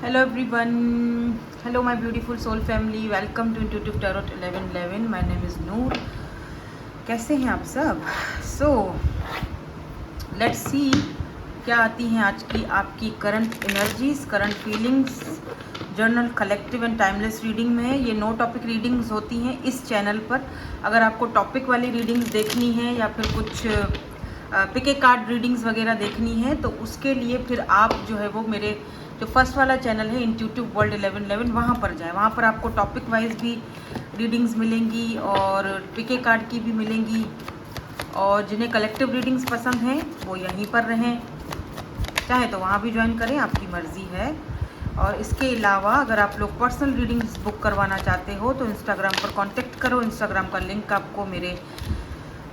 Hello everyone. Hello my beautiful soul family. Welcome to Intuitive Tarot 1111. My name is Noor. कैसे हैं आप सब? So let's see क्या आती हैं आज की आपकी current energies, current feelings, journal collective and timeless reading में। ये नो टॉपिक रीडिंग्स होती हैं इस चैनल पर। अगर आपको टॉपिक वाली रीडिंग्स देखनी है या फिर कुछ पिके कार्ड रीडिंग्स वगैरह देखनी है तो उसके लिए फिर आप जो है वो मेरे जो फर्स्ट वाला चैनल है इंट्यूटिव वर्ल्ड 1111 वहाँ पर जाएं। वहाँ पर आपको टॉपिक वाइज भी रीडिंग्स मिलेंगी और पिके कार्ड की भी मिलेंगी। और जिन्हें कलेक्टिव रीडिंग्स पसंद हैं वो यहीं पर रहें, चाहे तो वहाँ भी ज्वाइन करें, आपकी मर्ज़ी है। और इसके अलावा अगर आप लोग पर्सनल रीडिंग्स बुक करवाना चाहते हो तो इंस्टाग्राम पर कांटेक्ट करो। इंस्टाग्राम का लिंक आपको मेरे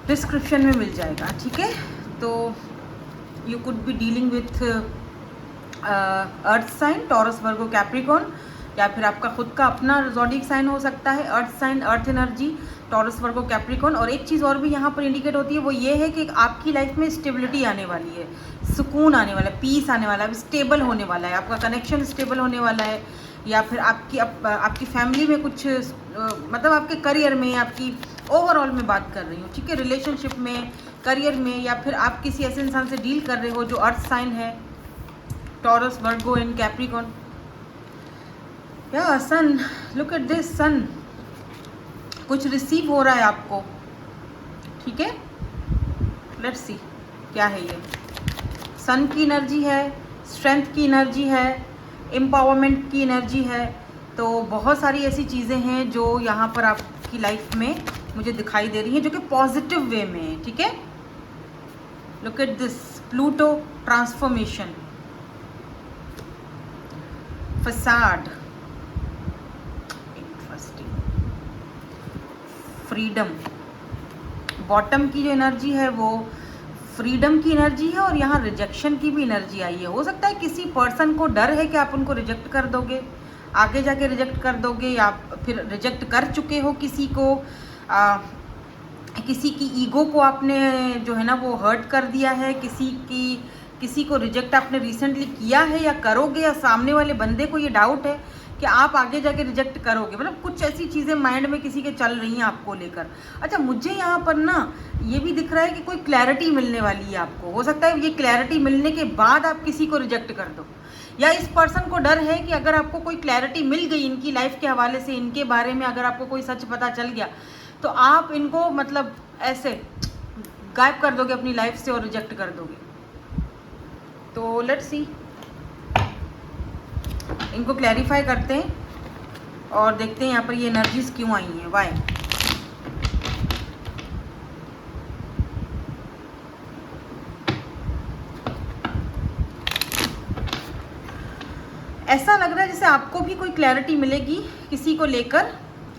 डिस्क्रिप्शन में मिल जाएगा, ठीक है। तो you could be dealing with earth sign, Taurus, Virgo, Capricorn, या फिर आपका खुद का अपना ज़ोडिएक साइन हो सकता है। अर्थ sign, earth energy, taurus, Virgo, Capricorn. और एक चीज़ और भी यहाँ पर इंडिकेट होती है, वो ये है कि आपकी लाइफ में स्टेबिलिटी आने वाली है, सुकून आने वाला है, पीस आने वाला है, स्टेबल होने वाला है, आपका कनेक्शन स्टेबल होने वाला है। या फिर आपकी फैमिली में कुछ मतलब आपके करियर में, आपकी ओवरऑल में बात कर रही हूँ, ठीक है, रिलेशनशिप में, करियर में, या फिर आप किसी ऐसे इंसान से डील कर रहे हो जो अर्थ साइन है, टॉरस, वर्गो एंड कैप्रिकॉर्न। या सन, लुक एट दिस सन, कुछ रिसीव हो रहा है आपको, ठीक है। लेट्स सी क्या है ये। सन की एनर्जी है, स्ट्रेंथ की एनर्जी है, एम्पावरमेंट की एनर्जी है। तो बहुत सारी ऐसी चीज़ें हैं जो यहाँ पर आपकी लाइफ में मुझे दिखाई दे रही हैं जो कि पॉजिटिव वे में है, ठीक है। Look at this, Pluto transformation, facade, freedom. Bottom की जो एनर्जी है वो फ्रीडम की एनर्जी है और यहाँ रिजेक्शन की भी एनर्जी आई है। हो सकता है किसी पर्सन को डर है कि आप उनको रिजेक्ट कर दोगे, आगे जाके रिजेक्ट कर दोगे, या फिर रिजेक्ट कर चुके हो किसी को, किसी की ईगो को आपने जो है ना वो हर्ट कर दिया है, किसी को रिजेक्ट आपने रिसेंटली किया है या करोगे, या सामने वाले बंदे को ये डाउट है कि आप आगे जाके रिजेक्ट करोगे। मतलब कुछ ऐसी चीज़ें माइंड में किसी के चल रही हैं आपको लेकर। अच्छा, मुझे यहाँ पर ना ये भी दिख रहा है कि कोई क्लैरिटी मिलने वाली है आपको। हो सकता है ये क्लैरिटी मिलने के बाद आप किसी को रिजेक्ट कर दो, या इस पर्सन को डर है कि अगर आपको कोई क्लैरिटी मिल गई इनकी लाइफ के हवाले से, इनके बारे में अगर आपको कोई सच पता चल गया तो आप इनको मतलब ऐसे गायब कर दोगे अपनी लाइफ से और रिजेक्ट कर दोगे। तो लेट्स सी, इनको क्लैरिफाई करते हैं और देखते हैं यहाँ पर ये एनर्जीज क्यों आई हैं, वाई। ऐसा लग रहा है जैसे आपको भी कोई क्लैरिटी मिलेगी किसी को लेकर,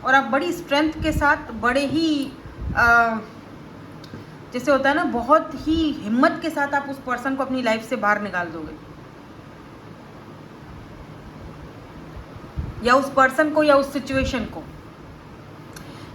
और आप बड़ी स्ट्रेंथ के साथ, बड़े ही जैसे होता है ना, बहुत ही हिम्मत के साथ आप उस पर्सन को अपनी लाइफ से बाहर निकाल दोगे, या उस पर्सन को या उस सिचुएशन को।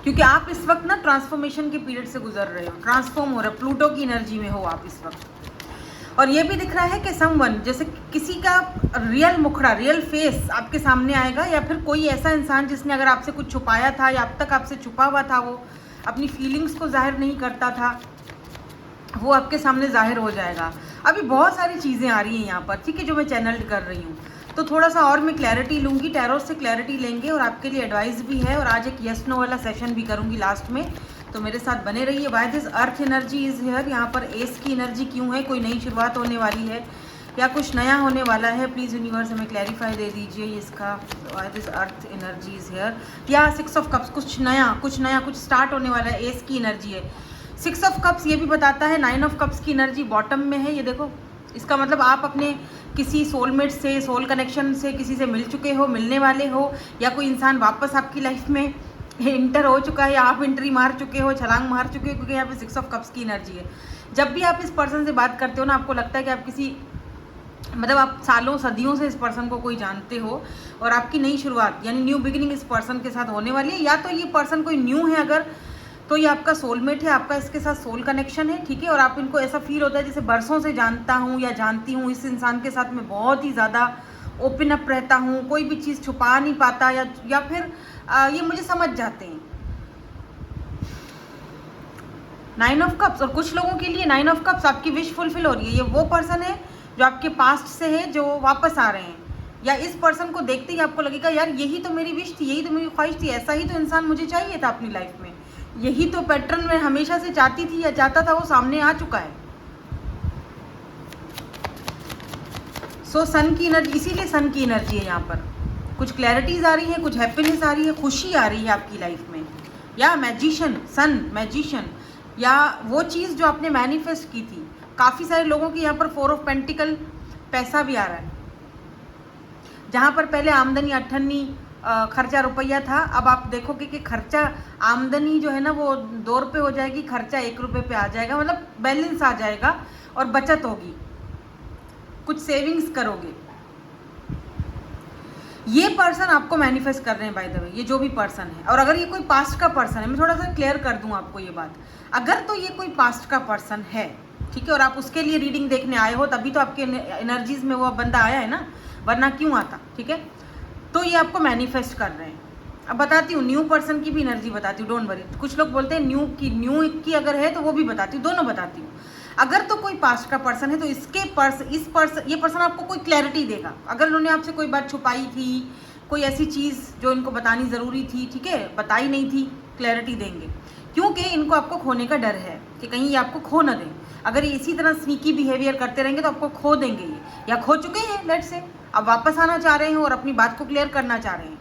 क्योंकि आप इस वक्त ना ट्रांसफॉर्मेशन के पीरियड से गुजर रहे हो, ट्रांसफॉर्म हो रहे हो, प्लूटो की एनर्जी में हो आप इस वक्त। और ये भी दिख रहा है कि समवन, जैसे किसी का रियल मुखड़ा, रियल फेस आपके सामने आएगा, या फिर कोई ऐसा इंसान जिसने अगर आपसे कुछ छुपाया था या अब तक आपसे छुपा हुआ था, वो अपनी फीलिंग्स को जाहिर नहीं करता था, वो आपके सामने जाहिर हो जाएगा। अभी बहुत सारी चीज़ें आ रही हैं यहाँ पर, ठीक है, जो मैं चैनल कर रही हूँ। तो थोड़ा सा और मैं क्लैरिटी लूँगी, टैरो से क्लैरिटी लेंगे, और आपके लिए एडवाइस भी है, और आज एक यस नो वाला सेशन भी करूँगी लास्ट में। तो मेरे साथ बने रहिए। Why this earth energy is here, यहाँ पर एस की एनर्जी क्यों है, कोई नई शुरुआत होने वाली है या कुछ नया होने वाला है, प्लीज़ यूनिवर्स हमें क्लैरिफाई दे दीजिए इसका। Why this earth energy is here, या 6 ऑफ कप्स, कुछ नया कुछ स्टार्ट होने वाला है, एस की एनर्जी है। 6 ऑफ कप्स ये भी बताता है 9 ऑफ कप्स की एनर्जी बॉटम में है, ये देखो। इसका मतलब आप अपने किसी सोलमेट से, सोल कनेक्शन से किसी से मिल चुके हो, मिलने वाले हो, या कोई इंसान वापस आपकी लाइफ में इंटर हो चुका है, या आप एंट्री मार चुके हो, छलांग मार चुके हो, क्योंकि यहाँ पे 6 ऑफ कप्स की एनर्जी है। जब भी आप इस पर्सन से बात करते हो ना, आपको लगता है कि आप किसी मतलब आप सालों सदियों से इस पर्सन को कोई जानते हो, और आपकी नई शुरुआत यानी न्यू बिगिनिंग इस पर्सन के साथ होने वाली है। या तो ये पर्सन कोई न्यू है अगर, तो ये आपका सोलमेट है, आपका इसके साथ सोल कनेक्शन है, ठीक है। और आप इनको ऐसा फील होता है जैसे बरसों से जानता हूँ या जानती हूँ, इस इंसान के साथ मैं बहुत ही ज़्यादा ओपन अप रहता हूँ, कोई भी चीज़ छुपा नहीं पाता, या फिर ये मुझे समझ जाते हैं। 9 ऑफ कप्स, और कुछ लोगों के लिए 9 ऑफ कप्स आपकी विश फुलफिल हो रही है। ये वो पर्सन है जो आपके पास्ट से है, जो वापस आ रहे हैं, या इस पर्सन को देखते ही आपको लगेगा यार यही तो मेरी विश थी, यही तो मेरी ख्वाहिश थी, ऐसा ही तो इंसान मुझे चाहिए था अपनी लाइफ में, यही तो पैटर्न मैं हमेशा से चाहती थी या चाहता था, वो सामने आ चुका है। सो सन की एनर्जी, इसीलिए सन की एनर्जी है यहाँ पर। कुछ क्लैरिटीज आ रही है, कुछ हैप्पीनेस आ रही है, खुशी आ रही है आपकी लाइफ में, या मैजिशियन, सन मैजिशियन, या वो चीज़ जो आपने मैनिफेस्ट की थी। काफ़ी सारे लोगों की यहाँ पर 4 ऑफ पेंटिकल, पैसा भी आ रहा है। जहाँ पर पहले आमदनी अठन्नी खर्चा रुपया था, अब आप देखोगे कि खर्चा, आमदनी जो है ना वो 2 रुपये हो जाएगी, खर्चा 1 रुपये पे आ जाएगा, मतलब बैलेंस आ जाएगा और बचत होगी, कुछ सेविंग्स करोगे। ये पर्सन आपको मैनिफेस्ट कर रहे हैं बाय द वे, ये जो भी पर्सन है। और अगर ये कोई पास्ट का पर्सन है, मैं थोड़ा सा क्लियर कर दूं आपको ये बात, अगर तो ये कोई पास्ट का पर्सन है, ठीक है, और आप उसके लिए रीडिंग देखने आए हो, तभी तो आपके एनर्जीज में वो बंदा आया है ना, वरना क्यों आता, ठीक है। तो ये आपको मैनिफेस्ट कर रहे हैं। अब बताती हूँ न्यू पर्सन की भी एनर्जी बताती हूँ, डोंट वरी। कुछ लोग बोलते हैं न्यू की अगर है तो वो भी बताती हूँ, दोनों बताती हूँ। अगर तो कोई पास्ट का पर्सन है तो ये पर्सन आपको कोई क्लैरिटी देगा। अगर उन्होंने आपसे कोई बात छुपाई थी, कोई ऐसी चीज़ जो इनको बतानी ज़रूरी थी, ठीक है, बताई नहीं थी, क्लैरिटी देंगे, क्योंकि इनको आपको खोने का डर है कि कहीं ये आपको खो ना दें। अगर ये इसी तरह स्नीकी बिहेवियर करते रहेंगे तो आपको खो देंगे ये, या खो चुके हैं लेट्स से, अब वापस आना चाह रहे हैं और अपनी बात को क्लियर करना चाह रहे हैं।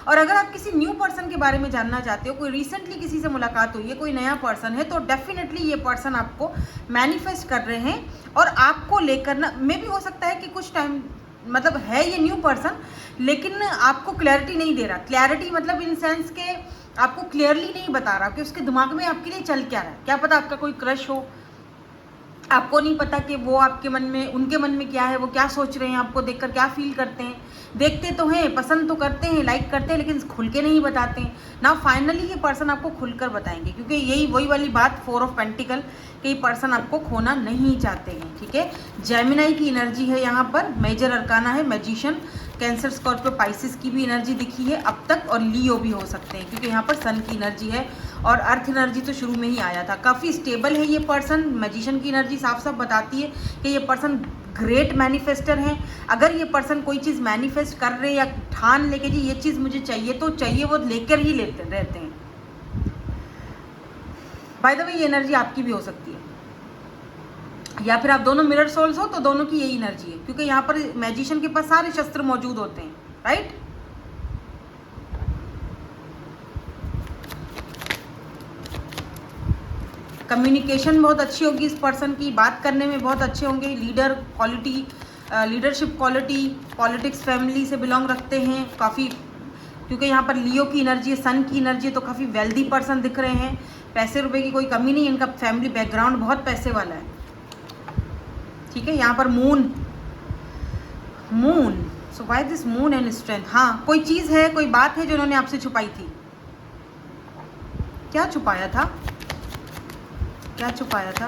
और अगर आप किसी न्यू पर्सन के बारे में जानना चाहते हो, कोई रिसेंटली किसी से मुलाकात हुई है, कोई नया पर्सन है, तो डेफिनेटली ये पर्सन आपको मैनिफेस्ट कर रहे हैं और आपको लेकर ना, मे भी हो सकता है कि कुछ टाइम, मतलब है ये न्यू पर्सन लेकिन आपको क्लैरिटी नहीं दे रहा। क्लैरिटी मतलब इन सेंस के आपको क्लियरली नहीं बता रहा कि उसके दिमाग में आपके लिए चल क्या रहा है। क्या पता आपका कोई क्रश हो, आपको नहीं पता कि वो आपके मन में, उनके मन में क्या है, वो क्या सोच रहे हैं, आपको देखकर क्या फील करते हैं। देखते तो हैं, पसंद तो करते हैं, लाइक करते हैं, लेकिन खुल के नहीं बताते हैं ना। फाइनली ये पर्सन आपको खुलकर बताएंगे, क्योंकि यही वही वाली बात 4 ऑफ पेंटिकल कि ये पर्सन आपको खोना नहीं चाहते हैं, ठीक है। जेमिनाई की एनर्जी है यहाँ पर, मेजर अरकाना है मैजिशियन, कैंसर, स्कॉर्पियो, पाइसिस की भी एनर्जी दिखी है अब तक, और लियो भी हो सकते हैं क्योंकि यहाँ पर सन की एनर्जी है और अर्थ एनर्जी तो शुरू में ही आया था। काफ़ी स्टेबल है ये पर्सन। मैजिशियन की एनर्जी साफ साफ बताती है कि ये पर्सन ग्रेट मैनिफेस्टर हैं। अगर ये पर्सन कोई चीज़ मैनिफेस्ट कर रहे या ठान लेके जी ये चीज़ मुझे चाहिए तो चाहिए, वो लेकर ही लेते रहते हैं। बाय द वे ये एनर्जी आपकी भी हो सकती है, या फिर आप दोनों मिरर सोल्स हो तो दोनों की यही एनर्जी है, क्योंकि यहाँ पर मैजिशियन के पास सारे शस्त्र मौजूद होते हैं, राइट। कम्युनिकेशन बहुत अच्छी होगी इस पर्सन की, बात करने में बहुत अच्छे होंगे, leader quality, leadership quality, politics family से बिलोंग रखते हैं काफ़ी, क्योंकि यहाँ पर लियो की एनर्जी है, सन की एनर्जी है, तो काफ़ी वेल्दी पर्सन दिख रहे हैं। पैसे रुपए की कोई कमी नहीं, इनका फैमिली बैकग्राउंड बहुत पैसे वाला है, ठीक है। यहाँ पर moon, so why this moon and strength. हाँ, कोई चीज़ है, कोई बात है जो उन्होंने आपसे छुपाई थी। क्या छुपाया था, क्या छुपाया था,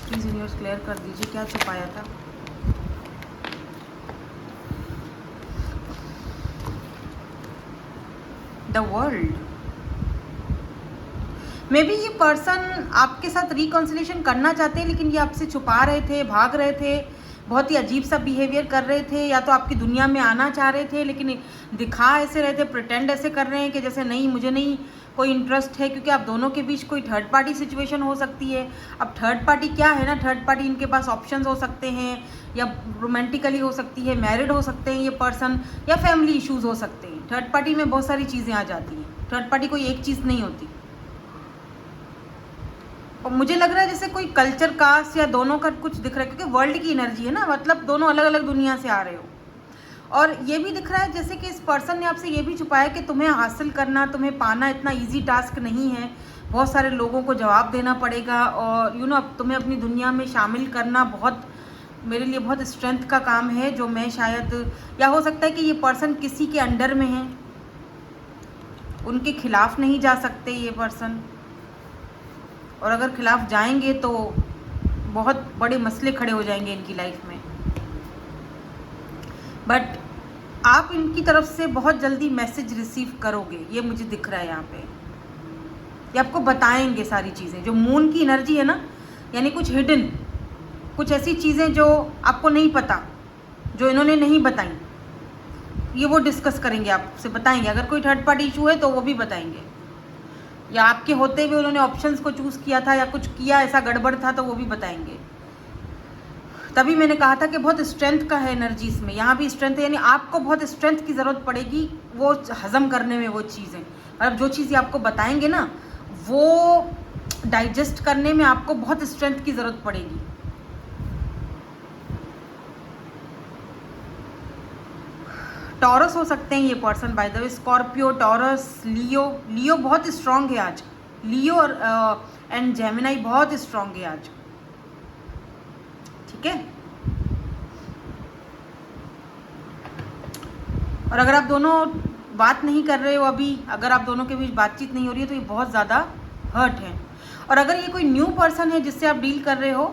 प्लीज यूनिवर्स क्लियर कर दीजिए, क्या छुपाया था। द वर्ल्ड, मे बी ये पर्सन आपके साथ रिकॉन्सिलेशन करना चाहते हैं, लेकिन ये आपसे छुपा रहे थे, भाग रहे थे, बहुत ही अजीब सा बिहेवियर कर रहे थे, या तो आपकी दुनिया में आना चाह रहे थे लेकिन दिखा ऐसे रहे थे, प्रिटेंड ऐसे कर रहे हैं कि जैसे नहीं, मुझे नहीं कोई इंटरेस्ट है, क्योंकि आप दोनों के बीच कोई थर्ड पार्टी सिचुएशन हो सकती है। अब थर्ड पार्टी क्या है ना, थर्ड पार्टी इनके पास ऑप्शंस हो सकते हैं, या रोमांटिकली हो सकती है, मैरिड हो सकते हैं ये पर्सन, या फैमिली इश्यूज हो सकते हैं। थर्ड पार्टी में बहुत सारी चीज़ें आ जाती हैं, थर्ड पार्टी कोई एक चीज़ नहीं होती। और मुझे लग रहा है जैसे कोई कल्चर कास्ट या दोनों का कुछ दिख रहा है, क्योंकि वर्ल्ड की एनर्जी है ना, मतलब दोनों अलग अलग दुनिया से आ रहे हो। और ये भी दिख रहा है जैसे कि इस पर्सन ने आपसे ये भी छुपाया कि तुम्हें हासिल करना, तुम्हें पाना इतना इजी टास्क नहीं है, बहुत सारे लोगों को जवाब देना पड़ेगा, और अब तुम्हें अपनी दुनिया में शामिल करना बहुत, मेरे लिए बहुत स्ट्रेंथ का काम है, जो मैं शायद, या हो सकता है कि ये पर्सन किसी के अंडर में है, उनके खिलाफ नहीं जा सकते ये पर्सन, और अगर खिलाफ जाएंगे तो बहुत बड़े मसले खड़े हो जाएंगे इनकी लाइफ में। बट आप इनकी तरफ से बहुत जल्दी मैसेज रिसीव करोगे, ये मुझे दिख रहा है यहाँ पे। ये आपको बताएंगे सारी चीज़ें। जो मून की एनर्जी है ना, यानी कुछ हिडन, कुछ ऐसी चीज़ें जो आपको नहीं पता, जो इन्होंने नहीं बताई, ये वो डिस्कस करेंगे, आपसे बताएंगे। अगर कोई थर्ड पार्टी इशू है तो वो भी बताएंगे, या आपके होते हुए उन्होंने ऑप्शंस को चूज़ किया था या कुछ किया ऐसा गड़बड़ था तो वो भी बताएंगे। तभी मैंने कहा था कि बहुत स्ट्रेंथ का है एनर्जीज में, यहाँ भी स्ट्रेंथ है, यानी आपको बहुत स्ट्रेंथ की ज़रूरत पड़ेगी वो हज़म करने में, वो चीज़ें, मतलब जो चीज़ें आपको बताएंगे ना वो डाइजेस्ट करने में आपको बहुत स्ट्रेंथ की ज़रूरत पड़ेगी। टॉरस हो सकते हैं ये person, by the way, Scorpio, Taurus, Leo. Leo बहुत स्ट्रांग है आज, लियो और एंड जेमिनाई बहुत स्ट्रांग है आज, ठीक है। और अगर आप दोनों बात नहीं कर रहे हो अभी, अगर आप दोनों के बीच बातचीत नहीं हो रही है तो ये बहुत ज़्यादा हर्ट है। और अगर ये कोई न्यू पर्सन है जिससे आप डील कर रहे हो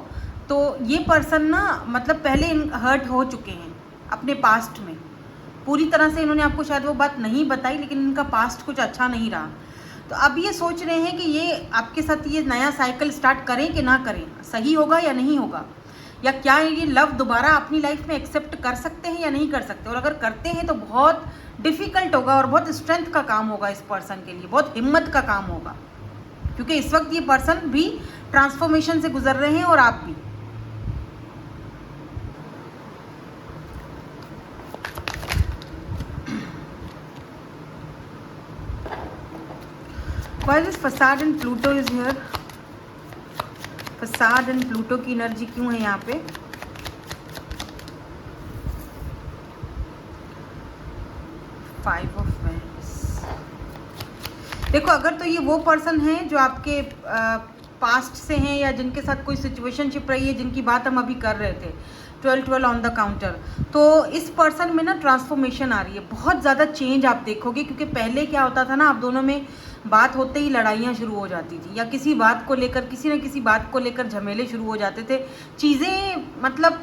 तो ये पर्सन ना मतलब पहले हर्ट हो चुके हैं अपने पास्ट में, पूरी तरह से इन्होंने आपको शायद वो बात नहीं बताई, लेकिन इनका पास्ट कुछ अच्छा नहीं रहा। तो अब ये सोच रहे हैं कि ये आपके साथ ये नया साइकिल स्टार्ट करें कि ना करें, सही होगा या नहीं होगा, या क्या ये लव दोबारा अपनी लाइफ में एक्सेप्ट कर सकते हैं या नहीं कर सकते। और अगर करते हैं तो बहुत डिफ़िकल्ट होगा और बहुत स्ट्रेंथ का काम होगा इस पर्सन के लिए, बहुत हिम्मत का काम होगा, क्योंकि इस वक्त ये पर्सन भी ट्रांसफॉर्मेशन से गुजर रहे हैं और आप भी। Why this facade and Pluto is here? Facade and Pluto की एनर्जी क्यों है यहाँ पे? Five of vends. देखो, अगर तो ये वो पर्सन है जो आपके पास्ट से हैं या जिनके साथ कोई सिचुएशनशिप रही है, जिनकी बात हम अभी कर रहे थे, 12-12 ऑन द काउंटर, तो इस पर्सन में ना ट्रांसफॉर्मेशन आ रही है, बहुत ज़्यादा चेंज आप देखोगे। क्योंकि पहले क्या होता था ना, आप दोनों में बात होते ही लड़ाइयाँ शुरू हो जाती थी, या किसी बात को लेकर, किसी न किसी बात को लेकर झमेले शुरू हो जाते थे, चीज़ें मतलब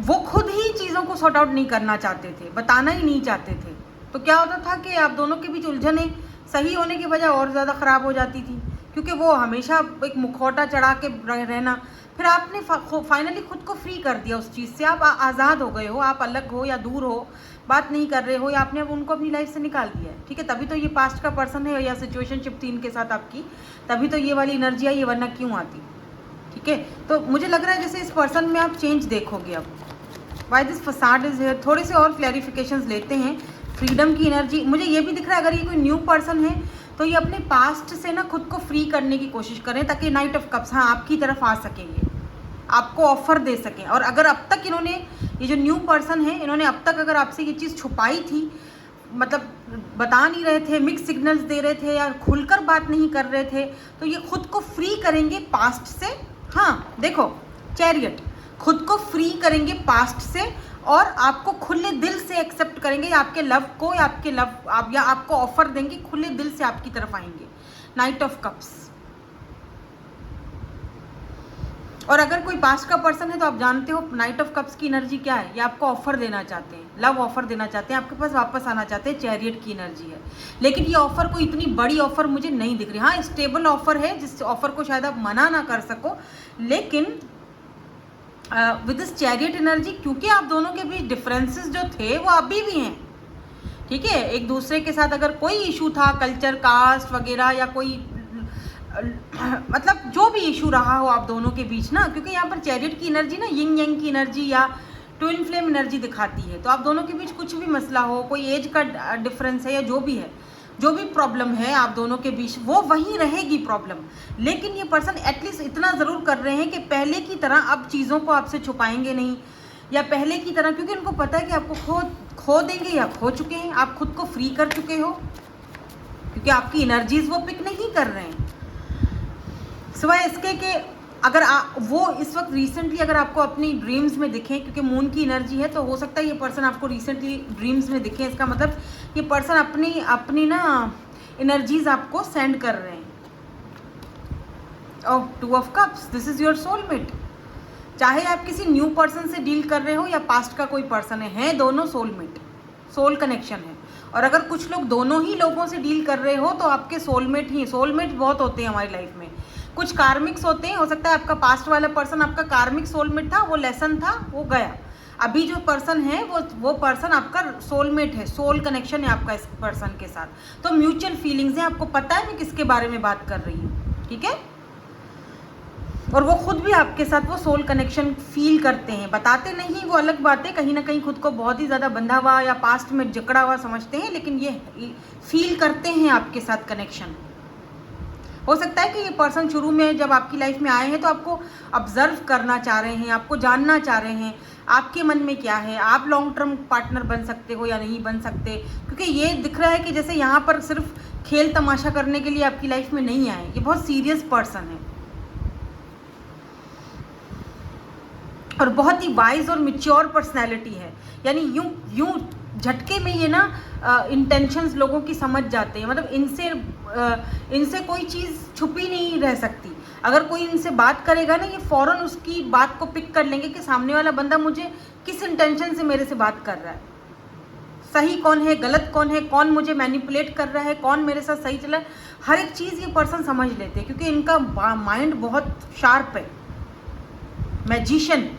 वो खुद ही चीज़ों को सॉर्ट आउट नहीं करना चाहते थे, बताना ही नहीं चाहते थे। तो क्या होता था कि आप दोनों के बीच उलझनें सही होने की बजाय और ज़्यादा ख़राब हो जाती थी, क्योंकि वो हमेशा एक मुखौटा चढ़ा के रहना। फिर आपने फाइनली खुद को फ्री कर दिया उस चीज़ से, आप आज़ाद हो गए हो, आप अलग हो या दूर हो, बात नहीं कर रहे हो, या आपने अब उनको अपनी लाइफ से निकाल दिया है, ठीक है। तभी तो ये पास्ट का पर्सन है या सिचुएशनशिप थी इनके साथ आपकी, तभी तो ये वाली एनर्जी आई, ये वरना क्यों आती, ठीक है। तो मुझे लग रहा है जैसे इस पर्सन में आप चेंज देखोगे अब। Why this facade is here, थोड़े से और क्लैरिफिकेशंस लेते हैं। फ्रीडम की एनर्जी मुझे ये भी दिख रहा है, अगर ये कोई न्यू पर्सन है तो ये अपने पास्ट से ना खुद को फ्री करने की कोशिश करें, ताकि नाइट ऑफ कप्स हाँ आपकी तरफ आ सकेंगे, आपको ऑफर दे सकें। और अगर अब तक इन्होंने, ये जो न्यू पर्सन है, इन्होंने अब तक अगर आपसे ये चीज़ छुपाई थी, मतलब बता नहीं रहे थे, मिक्स सिग्नल्स दे रहे थे या खुलकर बात नहीं कर रहे थे, तो ये खुद को फ्री करेंगे पास्ट से। हाँ देखो, चैरियट, खुद को फ्री करेंगे पास्ट से और आपको खुले दिल से एक्सेप्ट करेंगे, या आपके लव को, या आपके लव आप, या आपको ऑफर देंगे, खुले दिल से आपकी तरफ आएंगे। Night of cups. और अगर कोई पास्ट का पर्सन है तो आप जानते हो नाइट ऑफ कप्स की एनर्जी क्या है, ये आपको ऑफर देना चाहते हैं, लव ऑफर देना चाहते हैं, आपके पास वापस आना चाहते हैं, चैरियट की एनर्जी है। लेकिन ये ऑफर कोई इतनी बड़ी ऑफर मुझे नहीं दिख रही। हाँ, स्टेबल ऑफर है, जिस ऑफर को शायद आप मना ना कर सको, लेकिन विद दिस चैरियट एनर्जी, क्योंकि आप दोनों के बीच डिफरेंसेस जो थे वो अभी भी हैं, ठीक है। एक दूसरे के साथ अगर कोई इशू था, कल्चर, कास्ट वगैरह, या कोई मतलब जो भी इशू रहा हो आप दोनों के बीच ना, क्योंकि यहाँ पर चैरियट की एनर्जी ना यिंग यांग की एनर्जी या ट्विन फ्लेम एनर्जी दिखाती है। तो आप दोनों के बीच कुछ भी मसला हो, कोई एज का डिफरेंस है या जो भी है, जो भी प्रॉब्लम है आप दोनों के बीच, वो वहीं रहेगी प्रॉब्लम। लेकिन ये पर्सन एटलीस्ट इतना ज़रूर कर रहे हैं कि पहले की तरह अब चीज़ों को आपसे छुपाएंगे नहीं, या पहले की तरह, क्योंकि उनको पता है कि आपको खो देंगे या खो चुके हैं, आप खुद को फ्री कर चुके हो, क्योंकि आपकी एनर्जीज वो पिक नहीं कर रहे हैं। सिवाय इसके कि अगर वो इस वक्त रिसेंटली अगर आपको अपनी ड्रीम्स में दिखें, क्योंकि मून की एनर्जी है, तो हो सकता है ये पर्सन आपको रिसेंटली ड्रीम्स में दिखे। इसका मतलब ये पर्सन अपनी ना एनर्जीज आपको सेंड कर रहे हैं। ओह, 2 of cups, this is your soulmate. चाहे आप किसी न्यू पर्सन से डील कर रहे हो या पास्ट का कोई पर्सन है दोनों सोलमेट, सोल कनेक्शन है। और अगर कुछ लोग दोनों ही लोगों से डील कर रहे हो तो आपके सोलमेट ही, सोलमेट बहुत होते हैं हमारी लाइफ में। कुछ कार्मिक्स होते हैं, हो सकता है आपका पास्ट वाला पर्सन आपका कार्मिक सोलमेट था, वो लेसन था, वो गया। अभी जो पर्सन है वो पर्सन आपका सोलमेट है, सोल कनेक्शन है आपका इस पर्सन के साथ। तो म्यूचुअल फीलिंग्स हैं, आपको पता है मैं किसके बारे में बात कर रही हूँ, ठीक है। और वो खुद भी आपके साथ वो सोल कनेक्शन फील करते हैं, बताते नहीं, वो अलग बात है, कहीं ना कहीं खुद को बहुत ही ज़्यादा बंधा हुआ या पास्ट में जकड़ा हुआ समझते हैं, लेकिन ये फील करते हैं आपके साथ कनेक्शन। हो सकता है कि ये पर्सन शुरू में जब आपकी लाइफ में आए हैं तो आपको ऑब्जर्व करना चाह रहे हैं, आपको जानना चाह रहे हैं आपके मन में क्या है, आप लॉन्ग टर्म पार्टनर बन सकते हो या नहीं बन सकते। क्योंकि ये दिख रहा है कि जैसे यहाँ पर सिर्फ खेल तमाशा करने के लिए आपकी लाइफ में नहीं आए, ये बहुत सीरियस पर्सन है और बहुत ही वाइज और मैच्योर पर्सनैलिटी है। यानी यूं झटके में ये ना इंटेंशंस लोगों की समझ जाते हैं, मतलब इनसे कोई चीज़ छुपी नहीं रह सकती। अगर कोई इनसे बात करेगा ना, ये फ़ौरन उसकी बात को पिक कर लेंगे कि सामने वाला बंदा मुझे किस इंटेंशन से मेरे से बात कर रहा है, सही कौन है, गलत कौन है, कौन मुझे मैनिपुलेट कर रहा है, कौन मेरे साथ सही चला है, हर एक चीज़ ये पर्सन समझ लेते हैं क्योंकि इनका माइंड बहुत शार्प है। मैजिशियन,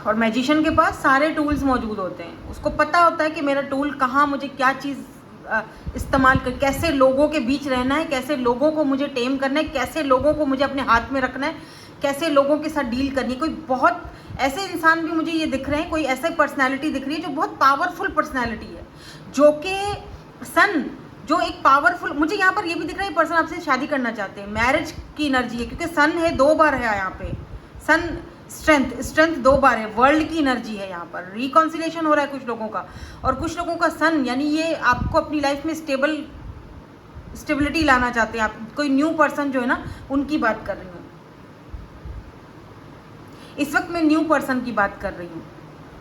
और मैजिशियन के पास सारे टूल्स मौजूद होते हैं, उसको पता होता है कि मेरा टूल कहाँ, मुझे क्या चीज़ इस्तेमाल कर, कैसे लोगों के बीच रहना है, कैसे लोगों को मुझे टेम करना है, कैसे लोगों को मुझे अपने हाथ में रखना है, कैसे लोगों के साथ डील करनी है। कोई बहुत ऐसे इंसान भी मुझे ये दिख रहे हैं, कोई ऐसा पर्सनैलिटी दिख रही है जो बहुत पावरफुल पर्सनैलिटी है, जो कि सन जो एक पावरफुल, मुझे यहाँ पर ये भी दिख रहा है पर्सन आपसे शादी करना चाहते हैं, मैरिज की एनर्जी है क्योंकि सन है, 2 बार है यहाँ पे सन, स्ट्रेंथ 2 बार है, वर्ल्ड की एनर्जी है यहाँ पर, रिकॉन्सिलेशन हो रहा है कुछ लोगों का। और कुछ लोगों का सन यानी ये आपको अपनी लाइफ में स्टेबिलिटी लाना चाहते हैं। आप कोई न्यू पर्सन जो है ना, उनकी बात कर रही हूँ इस वक्त, मैं न्यू पर्सन की बात कर रही हूँ।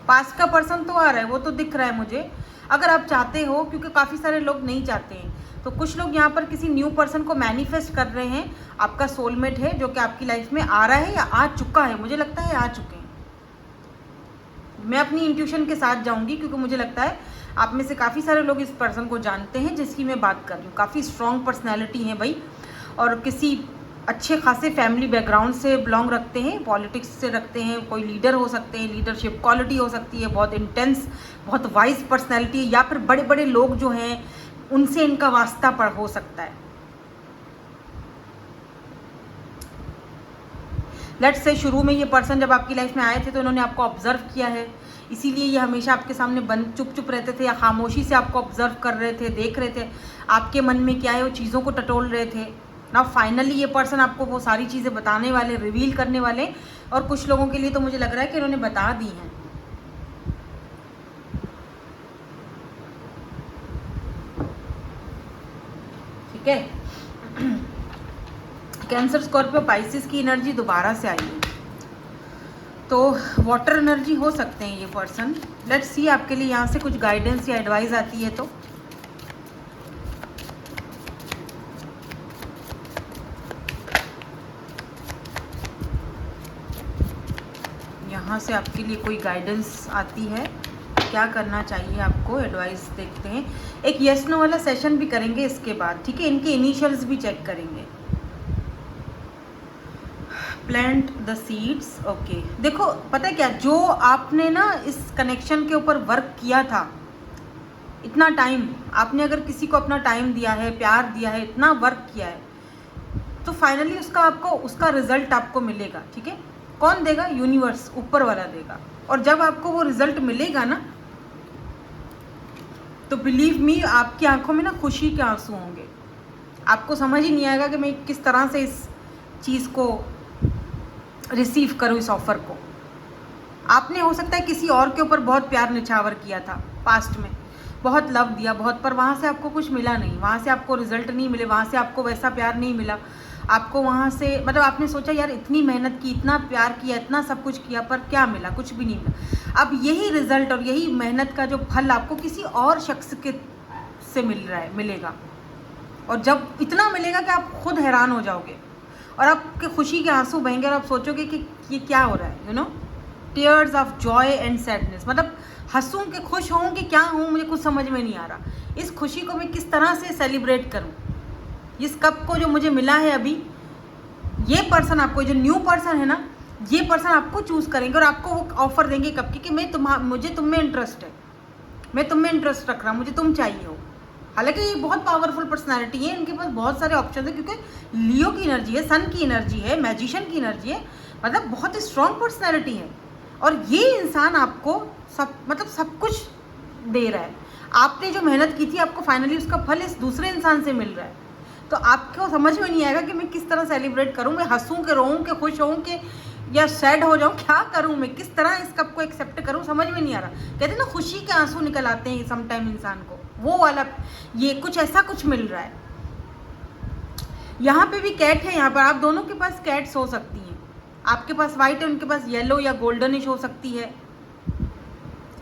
पास्ट का पर्सन तो आ रहा है, वो तो दिख रहा है मुझे। अगर आप चाहते हो, क्योंकि काफ़ी सारे लोग नहीं चाहते हैं, तो कुछ लोग यहाँ पर किसी न्यू पर्सन को मैनिफेस्ट कर रहे हैं, आपका सोलमेट है जो कि आपकी लाइफ में आ रहा है या आ चुका है, मुझे लगता है आ चुके हैं। मैं अपनी इंट्यूशन के साथ जाऊंगी क्योंकि मुझे लगता है आप में से काफ़ी सारे लोग इस पर्सन को जानते हैं जिसकी मैं बात कर रही हूँ। काफ़ी स्ट्रॉन्ग पर्सनैलिटी है भाई, और किसी अच्छे खासे फैमिली बैकग्राउंड से बिलोंग रखते हैं, पॉलिटिक्स से रखते हैं, कोई लीडर हो सकते हैं, लीडरशिप क्वालिटी हो सकती है, बहुत इंटेंस, बहुत वाइज पर्सनैलिटी है, या फिर बड़े बड़े लोग जो हैं उनसे इनका वास्ता पर हो सकता है। लेट्स से शुरू में ये पर्सन जब आपकी लाइफ में आए थे तो उन्होंने आपको ऑब्जर्व किया है, इसीलिए ये हमेशा आपके सामने बंद चुप रहते थे या खामोशी से आपको ऑब्जर्व कर रहे थे, देख रहे थे आपके मन में क्या है, वो चीज़ों को टटोल रहे थे ना। फाइनली ये पर्सन आपको वो सारी चीज़ें बताने वाले, रिवील करने वाले, और कुछ लोगों के लिए तो मुझे लग रहा है कि उन्होंने बता दी हैं। ठीक है, कैंसर, स्कॉर्पियो, पाइसिस की एनर्जी दोबारा से आई है, तो वाटर एनर्जी हो सकते हैं ये पर्सन। लेट्स सी आपके लिए यहाँ से कुछ गाइडेंस या एडवाइस आती है तो। यहाँ से आपके लिए कोई गाइडेंस आती है, क्या करना चाहिए आपको, एडवाइस देखते हैं। एक यस नो वाला सेशन भी करेंगे इसके बाद, ठीक है। इनके इनिशियल्स भी चेक करेंगे। Plant the seeds, okay. देखो पता है क्या, जो आपने ना इस कनेक्शन के ऊपर वर्क किया था, इतना टाइम आपने अगर किसी को अपना टाइम दिया है, प्यार दिया है, इतना वर्क किया है, तो फाइनली उसका रिजल्ट आपको मिलेगा, ठीक है। कौन देगा? यूनिवर्स, ऊपर वाला देगा। और जब आपको वो रिजल्ट मिलेगा ना, तो बिलीव मी आपकी आंखों में ना खुशी के आंसू होंगे। आपको समझ ही नहीं आएगा कि मैं किस तरह से इस चीज़ को रिसीव करूँ, इस ऑफ़र को। आपने हो सकता है किसी और के ऊपर बहुत प्यार निछावर किया था पास्ट में, बहुत लव दिया बहुत, पर वहाँ से आपको कुछ मिला नहीं, वहाँ से आपको रिजल्ट नहीं मिले, वहाँ से आपको वैसा प्यार नहीं मिला। आपको वहाँ से मतलब आपने सोचा यार इतनी मेहनत की, इतना प्यार किया, इतना सब कुछ किया, पर क्या मिला? कुछ भी नहीं मिला। अब यही रिजल्ट और यही मेहनत का जो फल आपको किसी और शख्स के से मिलेगा, और जब इतना मिलेगा कि आप खुद हैरान हो जाओगे। और आपके खुशी के आंसू बहेंगे और आप सोचोगे कि ये क्या हो रहा है, you know, tears of Joy and sadness, मतलब हंसूं कि खुश हूँ कि क्या हूँ, मुझे कुछ समझ में नहीं आ रहा। इस खुशी को मैं किस तरह से सेलिब्रेट करूँ, इस कप को जो मुझे मिला है अभी, ये पर्सन आपको, जो न्यू पर्सन है ना, ये पर्सन आपको चूज़ करेंगे और आपको वो ऑफर देंगे कब की कि मुझे तुम में इंटरेस्ट है, मैं तुम में इंटरेस्ट रख रहा हूँ, मुझे तुम चाहिए हो। हालांकि ये बहुत पावरफुल पर्सनालिटी है, इनके पास बहुत सारे ऑप्शन है, क्योंकि लियो की एनर्जी है, सन की एनर्जी है, मैजिशियन की एनर्जी है, मतलब बहुत ही स्ट्रॉन्ग पर्सनालिटी है। और ये इंसान आपको सब कुछ दे रहा है। आपने जो मेहनत की थी, आपको फाइनली उसका फल इस दूसरे इंसान से मिल रहा है। तो आपको समझ में नहीं आएगा कि मैं किस तरह सेलिब्रेट करूँ, मैं हंसूँ कि रोऊँ कि खुश होऊँ कि या सैड हो जाऊँ, क्या करूँ मैं, किस तरह इस कप को एक्सेप्ट करूँ, समझ में नहीं आ रहा। कहते हैं ना, खुशी के आंसू निकल आते हैं समटाइम इंसान को, वो वाला ये कुछ ऐसा कुछ मिल रहा है। यहाँ पे भी कैट है, यहाँ पर आप दोनों के पास कैट्स हो सकती हैं, आपके पास वाइट है, उनके पास येलो या गोल्डनिश हो सकती है।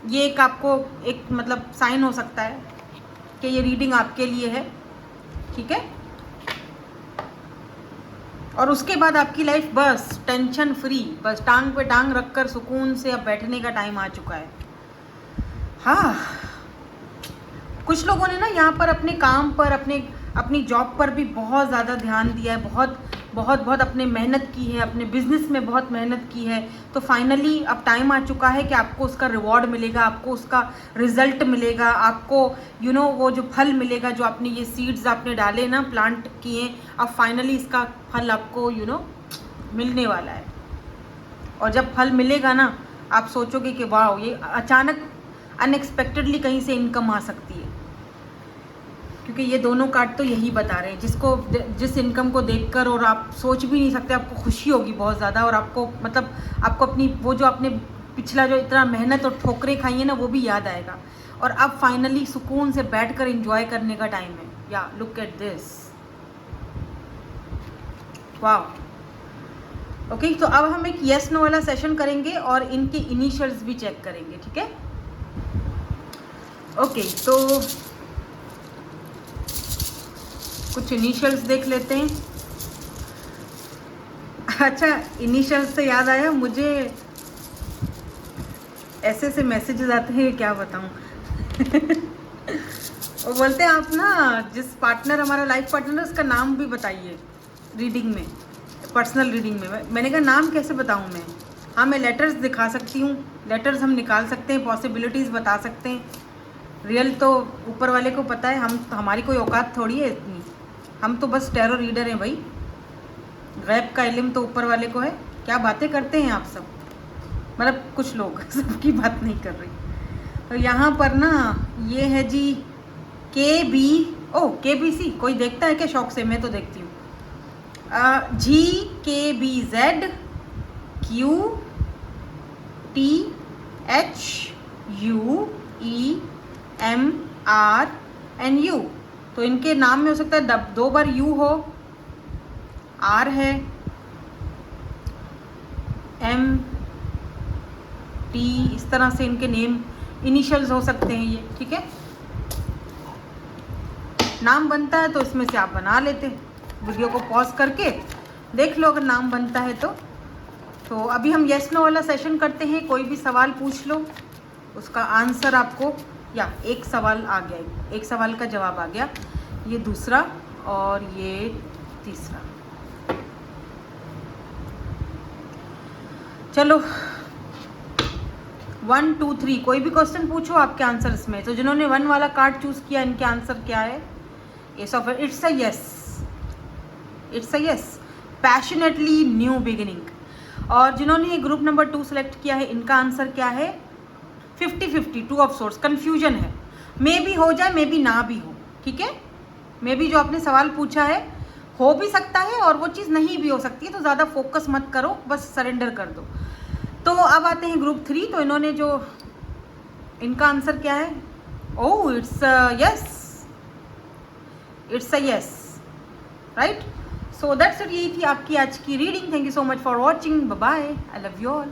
ये एक आपको एक मतलब साइन हो सकता है कि ये रीडिंग आपके लिए है, ठीक है। और उसके बाद आपकी लाइफ बस टेंशन फ्री, बस टांग पे टांग रखकर सुकून से अब बैठने का टाइम आ चुका है। हाँ, कुछ लोगों ने ना यहाँ पर अपने काम पर, अपनी जॉब पर भी बहुत ज़्यादा ध्यान दिया है, बहुत अपने मेहनत की है, अपने बिजनेस में बहुत मेहनत की है। तो फाइनली अब टाइम आ चुका है कि आपको उसका रिवॉर्ड मिलेगा, आपको उसका रिजल्ट मिलेगा, आपको वो जो फल मिलेगा, जो आपने ये सीड्स आपने डाले ना, प्लांट किए, अब फाइनली इसका फल आपको मिलने वाला है। और जब फल मिलेगा ना, आप सोचोगे कि वाह, ये अचानक अनएक्सपेक्टेडली कहीं से इनकम आ सकती है, क्योंकि ये दोनों कार्ड तो यही बता रहे हैं, जिस इनकम को देखकर और आप सोच भी नहीं सकते, आपको खुशी होगी बहुत ज़्यादा, और आपको आपको अपनी वो जो आपने पिछला जो इतना मेहनत और ठोकरें खाई है ना, वो भी याद आएगा। और अब फाइनली सुकून से बैठकर एंजॉय करने का टाइम है। या लुक एट दिस, वाह। ओके, तो अब हम एक येस नो वाला सेशन करेंगे और इनके इनिशियल्स भी चेक करेंगे, ठीक है। ओके, तो कुछ इनिशियल्स देख लेते हैं। अच्छा, इनिशियल्स से याद आया, मुझे ऐसे मैसेजेस आते हैं, क्या बताऊं। वो बोलते हैं आप ना, जिस पार्टनर, हमारा लाइफ पार्टनर है, उसका नाम भी बताइए रीडिंग में, पर्सनल रीडिंग में। मैंने कहा नाम कैसे बताऊं मैं। हाँ, मैं लेटर्स दिखा सकती हूँ, लेटर्स हम निकाल सकते हैं, पॉसिबिलिटीज़ बता सकते हैं। रियल तो ऊपर वाले को पता है, हमारी कोई औकात थोड़ी है इतनी, हम तो बस टैरो रीडर हैं भाई। गैब का इल्म तो ऊपर वाले को है। क्या बातें करते हैं आप सब, मतलब कुछ लोग, सबकी बात नहीं कर रही। तो यहाँ पर ना ये है जी KBC, कोई देखता है क्या शौक से? मैं तो देखती हूँ। GKBZ QTHUEMRNU। तो इनके नाम में हो सकता है 2 बार U हो, R है, MT, इस तरह से इनके नेम इनिशियल्स हो सकते हैं ये, ठीक है। नाम बनता है तो इसमें से आप बना लेते, वीडियो को पॉज करके देख लो अगर नाम बनता है तो अभी हम येस नो वाला सेशन करते हैं। कोई भी सवाल पूछ लो, उसका आंसर आपको, या एक सवाल आ गया, एक सवाल का जवाब आ गया, ये दूसरा और ये तीसरा। चलो 1 2 3 कोई भी क्वेश्चन पूछो आपके आंसर इसमें। तो जिन्होंने 1 वाला कार्ड चूज़ किया, इनके आंसर क्या है? S of, it's a yes, passionately new beginning. और जिन्होंने ये ग्रुप नंबर 2 सेलेक्ट किया है, इनका आंसर क्या है? 50-50, 2 ऑफ सोर्स। कन्फ्यूजन है, मे भी हो जाए, मे भी ना भी हो, ठीक है। मे भी जो आपने सवाल पूछा है हो भी सकता है और वो चीज़ नहीं भी हो सकती है, तो ज़्यादा फोकस मत करो, बस सरेंडर कर दो। तो अब आते हैं ग्रुप 3। तो इन्होंने जो, इनका आंसर क्या है? Oh, it's a yes, right. So that's it, यही थी आपकी आज की reading. Thank you so much for watching, bye bye, I love you all.